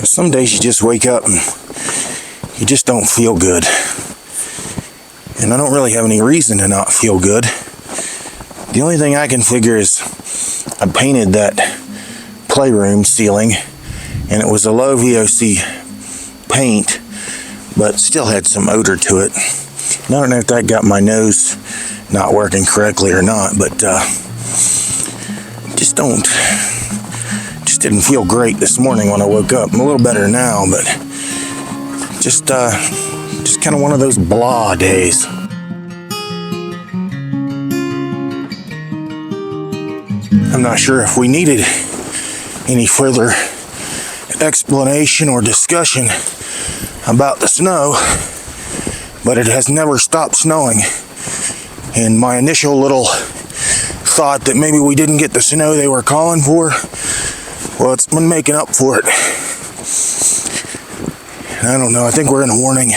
Some days you just wake up and you just don't feel good. And I don't really have any reason to not feel good. The only thing I can figure is I painted that playroom ceiling, and it was a low VOC paint, but still had some odor to it. And I don't know if that got my nose not working correctly or not, but just didn't feel great this morning when I woke up. I'm a little better now, but just kind of one of those blah days. I'm not sure if we needed any further explanation or discussion about the snow, but it has never stopped snowing. And my initial little thought that maybe we didn't get the snow they were calling for, well, it's been making up for it. And I don't know, I think we're in a warning.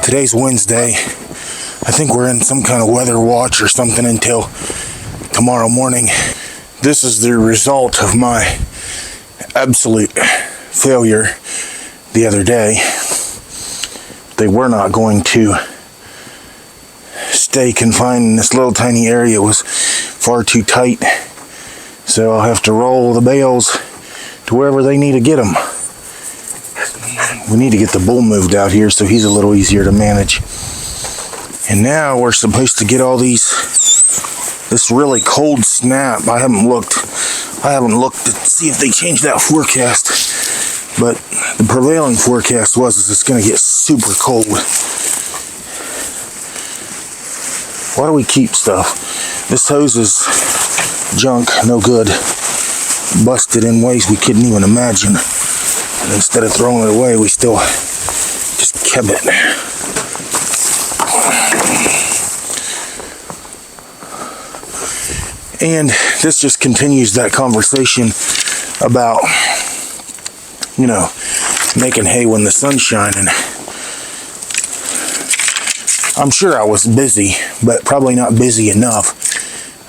Today's Wednesday. I think we're in some kind of weather watch or something until tomorrow morning. This is the result of my absolute failure the other day. They were not going to stay confined in this little tiny area. It was far too tight. So I'll have to roll the bales to wherever they need to get them. We need to get the bull moved out here so he's a little easier to manage. And now we're supposed to get all this really cold snap. I haven't looked to see if they changed that forecast, but the prevailing forecast was it's going to get super cold. Why do we keep stuff? This hose is junk, no good, busted in ways we couldn't even imagine. And instead of throwing it away, we still just kept it. And this just continues that conversation about, making hay when the sun's shining. I'm sure I was busy, but probably not busy enough.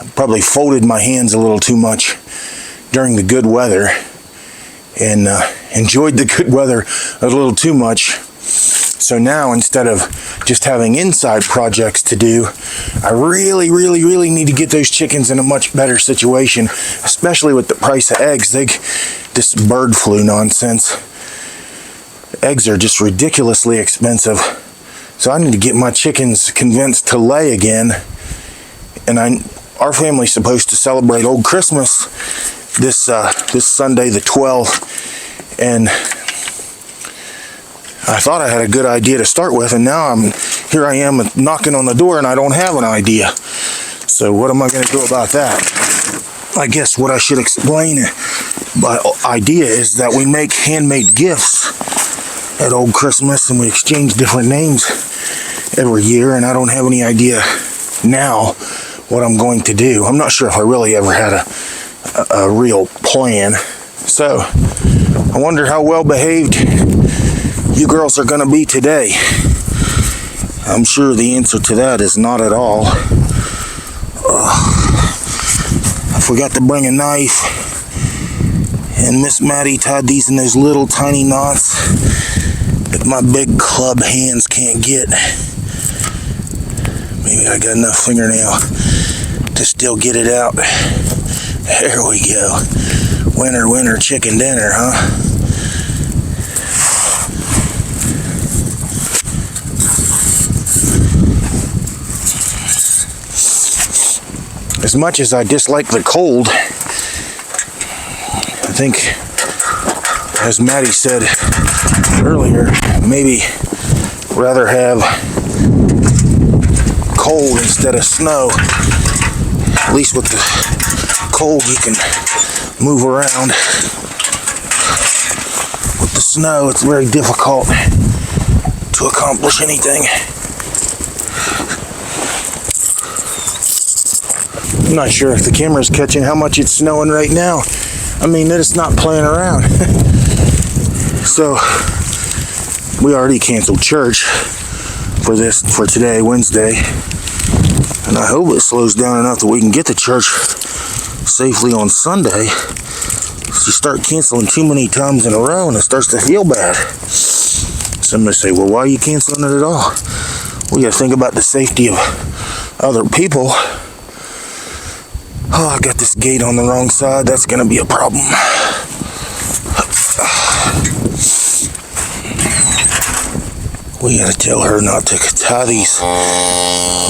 I probably folded my hands a little too much during the good weather and enjoyed the good weather a little too much. So now, instead of just having inside projects to do, I really need to get those chickens in a much better situation, especially with the price of eggs. This bird flu nonsense. Eggs are just ridiculously expensive. So I need to get my chickens convinced to lay again. And our family's supposed to celebrate Old Christmas this Sunday, the 12th. And I thought I had a good idea to start with, and now here I am knocking on the door and I don't have an idea. So what am I going to do about that? I guess what I should explain by idea is that we make handmade gifts at Old Christmas and we exchange different names every year, and I don't have any idea now what I'm going to do. I'm not sure if I really ever had a real plan. So I wonder how well behaved you girls are going to be today. I'm sure the answer to that is not at all. I forgot to bring a knife, and Miss Maddie tied these in those little tiny knots that my big club hands can't get. Maybe I got enough fingernail to still get it out. There we go. Winter chicken dinner, huh? As much as I dislike the cold, I think, as Maddie said earlier, maybe rather have cold instead of snow. At least with the cold you can move around. With the snow it's very difficult to accomplish anything. I'm not sure if the camera's catching how much it's snowing right now. I mean, it's not playing around. So, we already canceled church for today, Wednesday. And I hope it slows down enough that we can get to church safely on Sunday. You start canceling too many times in a row and it starts to feel bad. Somebody say, well, why are you canceling it at all? We gotta think about the safety of other people. Oh, I got this gate on the wrong side. That's gonna be a problem. We gotta tell her not to tie these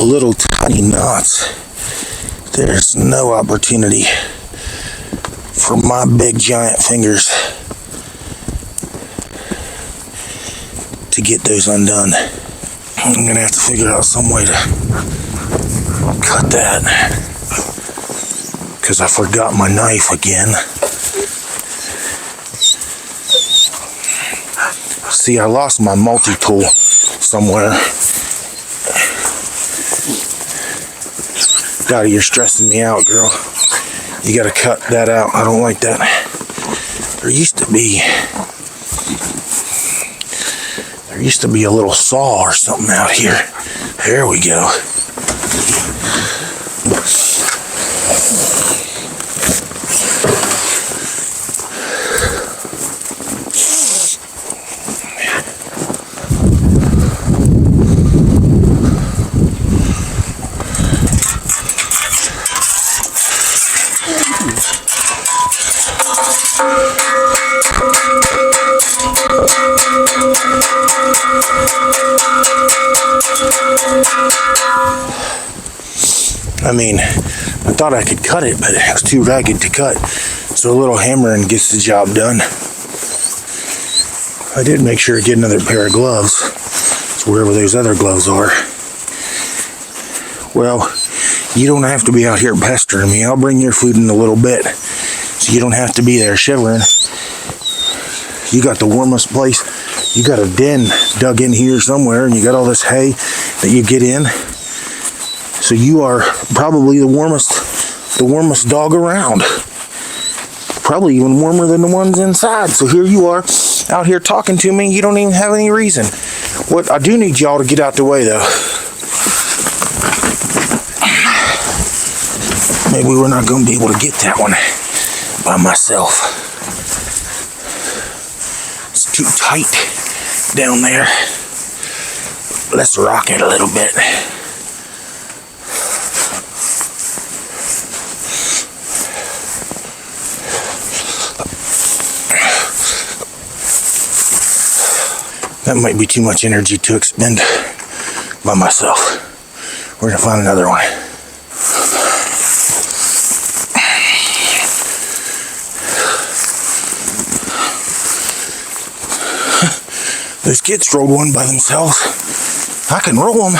little tiny knots. There's no opportunity for my big giant fingers to get those undone. I'm gonna have to figure out some way to cut that, because I forgot my knife again. See, I lost my multi-tool somewhere. Dottie, you're stressing me out, girl. You gotta cut that out. I don't like that. There used to be a little saw or something out here. There we go. I mean, I thought I could cut it, but it was too ragged to cut. So a little hammering gets the job done. I did make sure to get another pair of gloves. So wherever those other gloves are. Well, you don't have to be out here pestering me. I'll bring your food in a little bit. So you don't have to be there shivering. You got the warmest place. You got a den dug in here somewhere, and you got all this hay that you get in. So you are probably the warmest dog around. Probably even warmer than the ones inside. So here you are, out here talking to me. You don't even have any reason. What I do need y'all to get out the way, though. Maybe we're not going to be able to get that one by myself. It's too tight down there. Let's rock it a little bit. That might be too much energy to expend by myself. We're gonna find another one. Those kids rolled one by themselves. I can roll them.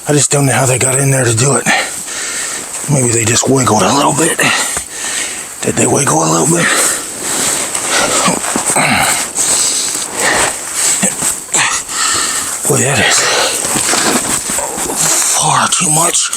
I just don't know how they got in there to do it. Maybe they just wiggled a little bit. Did they wiggle a little bit? Boy, that is far too much.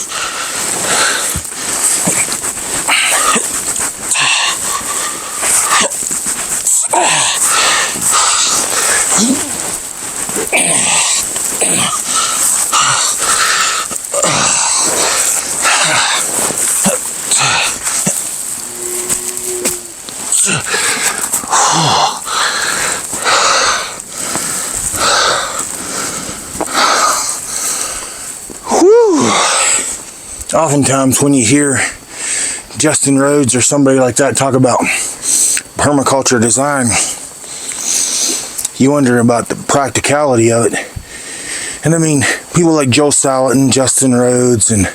Oftentimes when you hear Justin Rhodes or somebody like that talk about permaculture design, you wonder about the practicality of it. And I mean, people like Joe Salatin, Justin Rhodes, and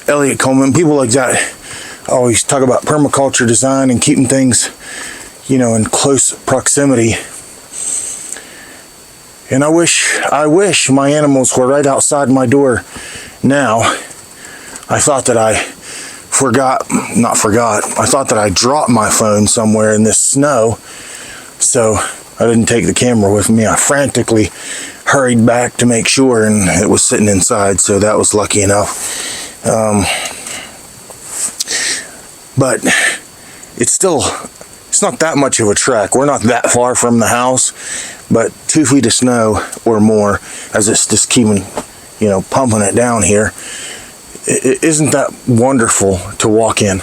Elliot Coleman, people like that always talk about permaculture design and keeping things, you know, in close proximity. And I wish my animals were right outside my door now. I thought that I thought that I dropped my phone somewhere in this snow, so I didn't take the camera with me. I frantically hurried back to make sure, and it was sitting inside, so that was lucky enough. But it's not that much of a trek. We're not that far from the house, but 2 feet of snow or more, as it's just keeping, pumping it down here. Isn't that wonderful to walk in?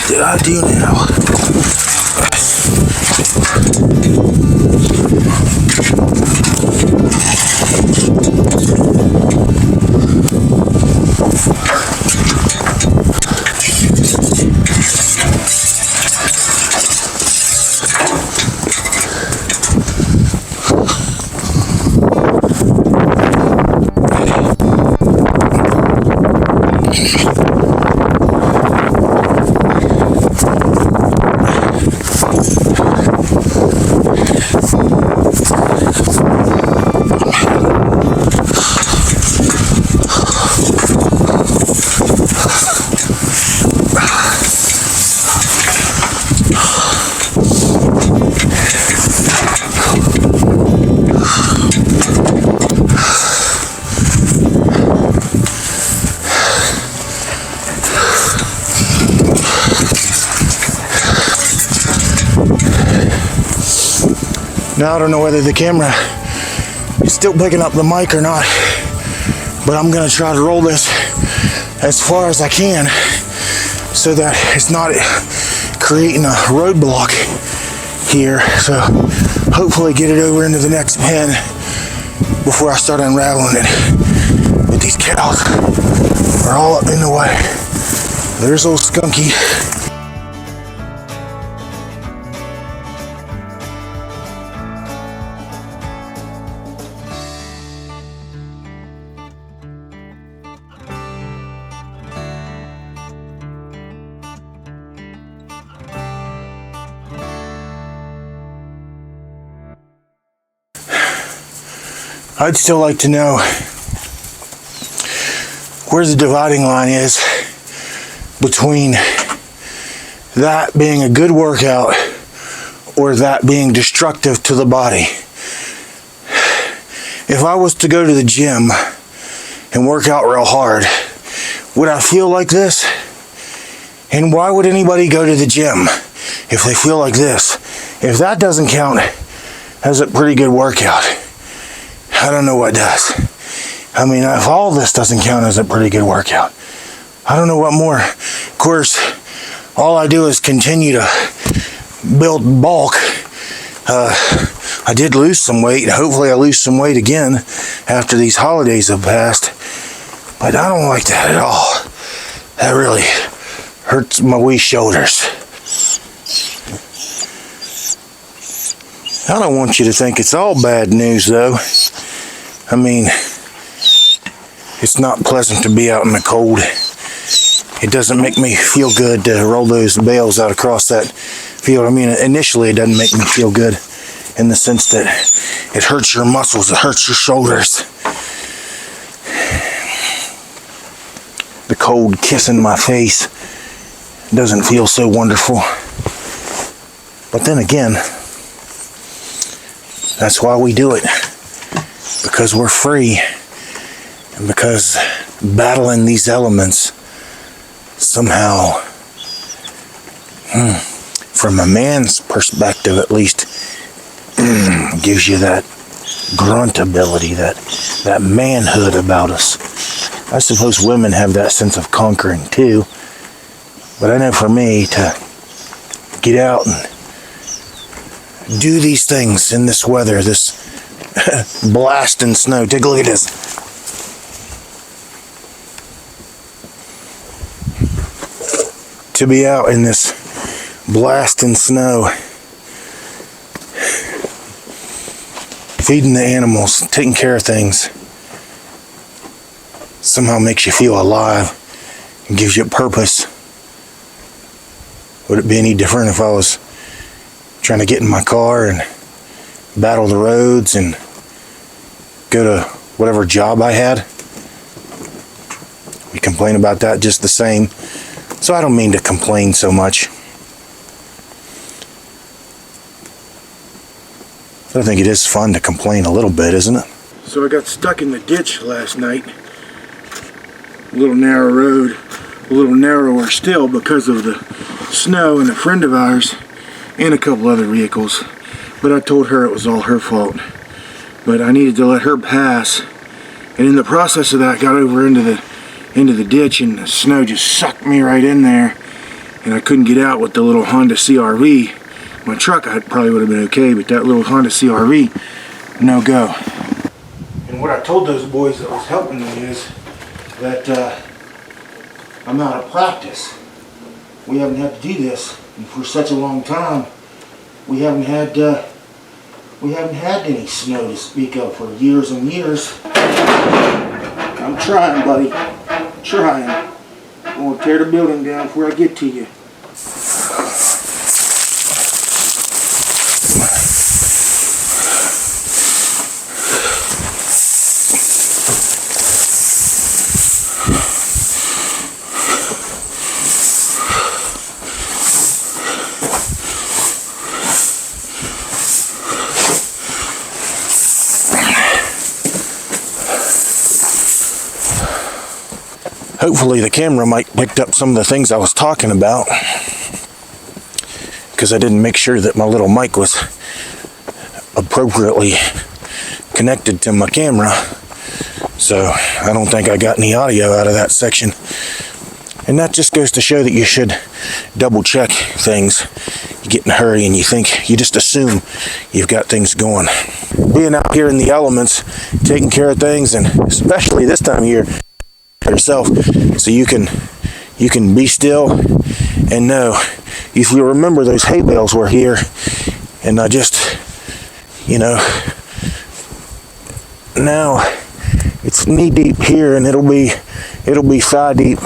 Did I do now? Now I don't know whether the camera is still picking up the mic or not, but I'm gonna try to roll this as far as I can so that it's not creating a roadblock here. So hopefully get it over into the next pen before I start unraveling it. But these cows are all up in the way. There's old Skunky. I'd still like to know where the dividing line is between that being a good workout or that being destructive to the body. If I was to go to the gym and work out real hard, would I feel like this? And why would anybody go to the gym if they feel like this? If that doesn't count as a pretty good workout, I don't know what does. I mean, if all this doesn't count as a pretty good workout, I don't know what more. Of course, all I do is continue to build bulk. I did lose some weight. Hopefully I lose some weight again after these holidays have passed. But I don't like that at all. That really hurts my wee shoulders. I don't want you to think it's all bad news, though. I mean, it's not pleasant to be out in the cold. It doesn't make me feel good to roll those bales out across that field. I mean, initially it doesn't make me feel good in the sense that it hurts your muscles, it hurts your shoulders. The cold kissing my face doesn't feel so wonderful. But then again, that's why we do it. Because we're free, and because battling these elements somehow, from a man's perspective at least, gives you that grunt ability, that manhood about us. I suppose women have that sense of conquering too, but I know for me to get out and do these things in this weather, this blasting snow. Take a look at this. To be out in this blasting snow, feeding the animals, taking care of things, somehow makes you feel alive and gives you purpose. Would it be any different if I was trying to get in my car and battle the roads and go to whatever job I had? We complain about that just the same. So I don't mean to complain so much. I think it is fun to complain a little bit, isn't it? So I got stuck in the ditch last night. A little narrow road, a little narrower still because of the snow, and a friend of ours and a couple other vehicles. But I told her it was all her fault. But I needed to let her pass. And in the process of that, got over into the ditch, and the snow just sucked me right in there. And I couldn't get out with the little Honda CR-V. My truck, I probably would have been okay, but that little Honda CR-V, no go. And what I told those boys that was helping me is that I'm out of practice. We haven't had to do this for such a long time. We haven't had any snow to speak of for years and years. I'm trying, buddy. I'm trying. I'm gonna tear the building down before I get to you. Hopefully the camera mic picked up some of the things I was talking about, because I didn't make sure that my little mic was appropriately connected to my camera. So I don't think I got any audio out of that section. And that just goes to show that you should double check things. You get in a hurry and you just assume you've got things going. Being out here in the elements, taking care of things, and especially this time of year, yourself, so you can be still and know. If you remember, those hay bales were here, and I just, now it's knee deep here, and it'll be thigh deep.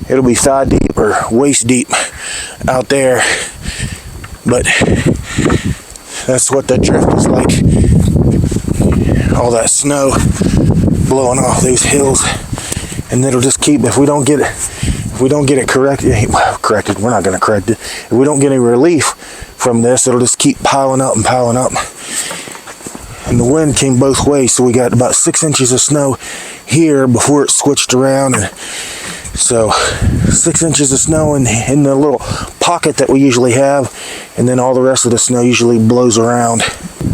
It'll be thigh deep or waist deep out there. But that's what that drift is like. All that snow blowing off those hills. And it'll just keep, if we don't get it corrected, we're not going to correct it. If we don't get any relief from this, it'll just keep piling up and piling up. And the wind came both ways, so we got about 6 inches of snow here before it switched around. And so 6 inches of snow in the little pocket that we usually have, and then all the rest of the snow usually blows around.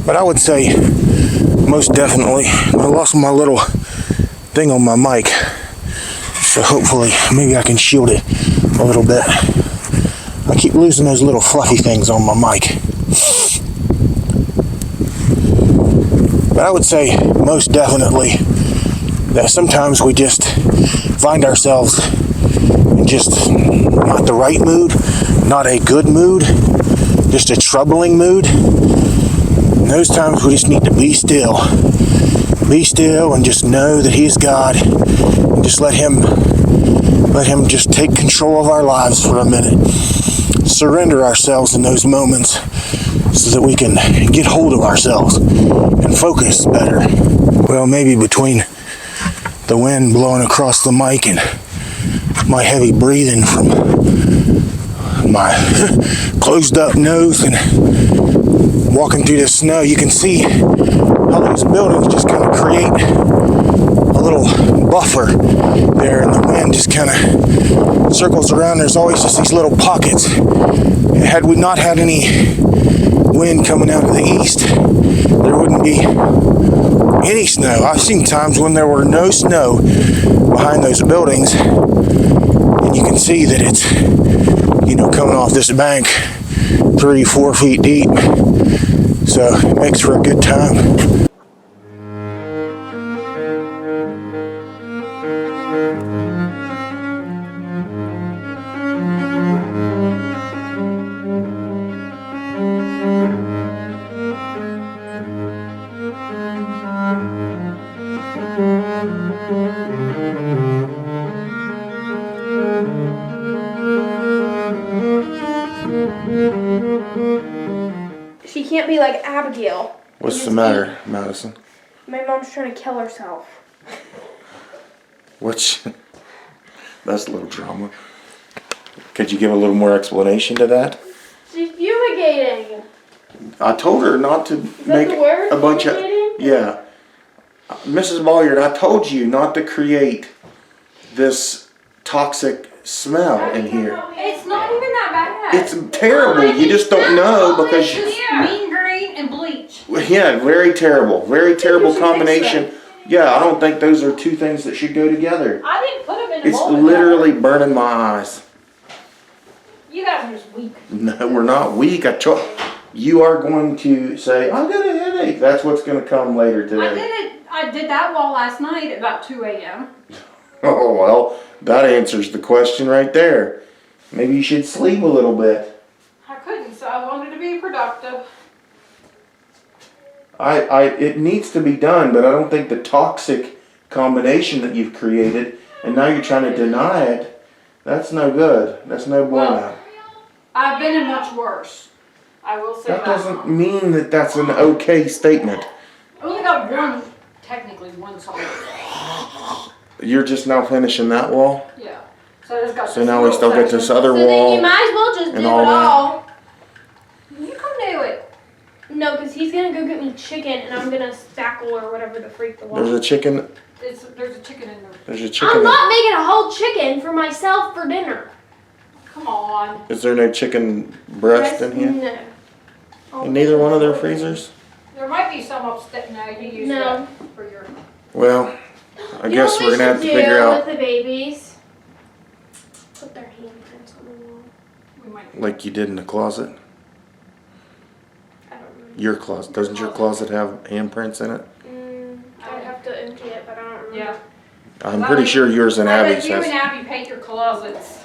But I would say, most definitely, I lost my little thing on my mic. So hopefully, maybe I can shield it a little bit. I keep losing those little fluffy things on my mic. But I would say, most definitely, that sometimes we just find ourselves in just not the right mood, not a good mood, just a troubling mood. And those times we just need to be still. Be still and just know that He is God. And just let Him just take control of our lives for a minute. Surrender ourselves in those moments so that we can get hold of ourselves and focus better. Well, maybe between the wind blowing across the mic and my heavy breathing from my closed up nose and walking through the snow, you can see how those buildings just kind of create a little buffer there, and the wind just kind of circles around. There's always just these little pockets. Had we not had any wind coming out of the east, there wouldn't be any snow. I've seen times when there were no snow behind those buildings, and you can see that it's, coming off this bank 3-4 feet deep. So it makes for a good time. She can't be like Abigail. What's the matter, Madison? My mom's trying to kill herself. That's a little drama. Could you give a little more explanation to that? She's fumigating. I told her not to make the word, a bunch of... fumigating? Yeah. Mrs. Bolliard, I told you not to create this toxic smell in here. It's not even that bad. It's terrible. You just don't know because... It's just mean green and bleach. Yeah, very terrible. Very terrible combination. Yeah, I don't think those are two things that should go together. I didn't put them in a It's bowl. literally burning my eyes. You guys are just weak. No, we're not weak. You are going to say, I got a headache. That's what's going to come later today. I did that wall last night at about 2 a.m. Oh, well, that answers the question right there. Maybe you should sleep a little bit. I couldn't, so I wanted to be productive. It needs to be done, but I don't think the toxic combination that you've created, and now you're trying to deny it, that's no good. That's no bueno. Well, I've been in much worse. I will say that. That doesn't mean that that's an okay statement. I only got technically one song. You're just now finishing that wall? Yeah. So I just got So now we still get this other So then wall. you might as well just do and it all that. all. You come do it. No, because he's going to go get me chicken and I'm going to spackle or whatever the freak the wall. There's a chicken. There's a chicken in there. There's a chicken. I'm not making a whole chicken for myself for dinner. Come on. Is there no chicken breast in here? No. In neither one of their freezers? There might be some upstairs. No, you use No. that for your... Well, I You guess know we're what going to have to we should figure do out. with the babies? Put their handprints on the wall. We might... Like you did in the closet? I don't know. Your closet. Doesn't your closet have handprints in it? I would have to empty it, but I don't remember. Yeah. I'm pretty sure yours and I bet Abby's you and has. Abby paint your closets.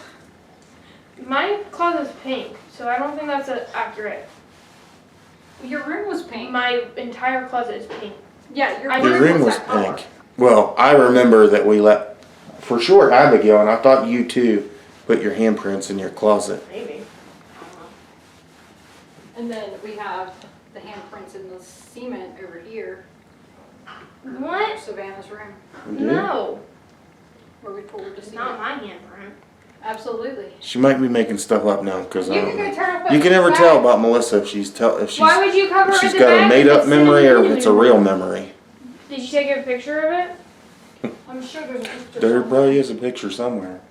My closet's pink, so I don't think that's accurate. Your room was pink. My entire closet is pink. Yeah, your Your room was that color. pink. Well, I remember that we let, for sure, Abigail, and I thought you too, put your handprints in your closet. Maybe. And then we have the handprints in the cement over here. What? Savannah's room, You did? No. where we poured the It's cement. not my handprint. Absolutely. She might be making stuff up now because You can go turn up. You can never tell about Melissa if she's Why would you cover if it she's with the got a bag made if up it's memory sitting or in if it's a the real room? memory. Did you take a picture of it? I'm sure there's a picture. There somewhere. probably is a picture somewhere.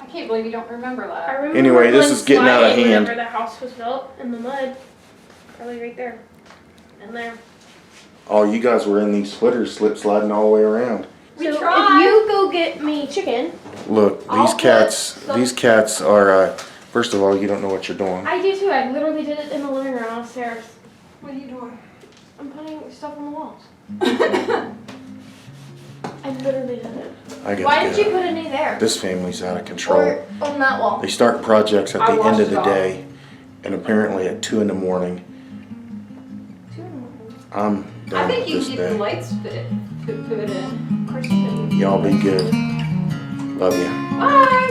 I can't believe you don't remember I that. remember Anyway, this one is getting out of sliding hand. Whenever the house was built in the mud. Probably right there. And there. Oh, you guys were in these splitters slip sliding all the way around. We So tried. if you go get me chicken. Look, I'll these put cats some- are, first of all, you don't know what you're doing. I do too. I literally did it in the living room downstairs. What are you doing? I'm putting stuff on the walls. I literally did it. I gotta Why get didn't you up. put any there? This family's out of control. Or on that wall. They start projects at I the end watched of the it all. day, and apparently at 2 in the morning, I'm I done think with you this can get the day. lights put in. Of course you did. Y'all be good. Love you. Bye.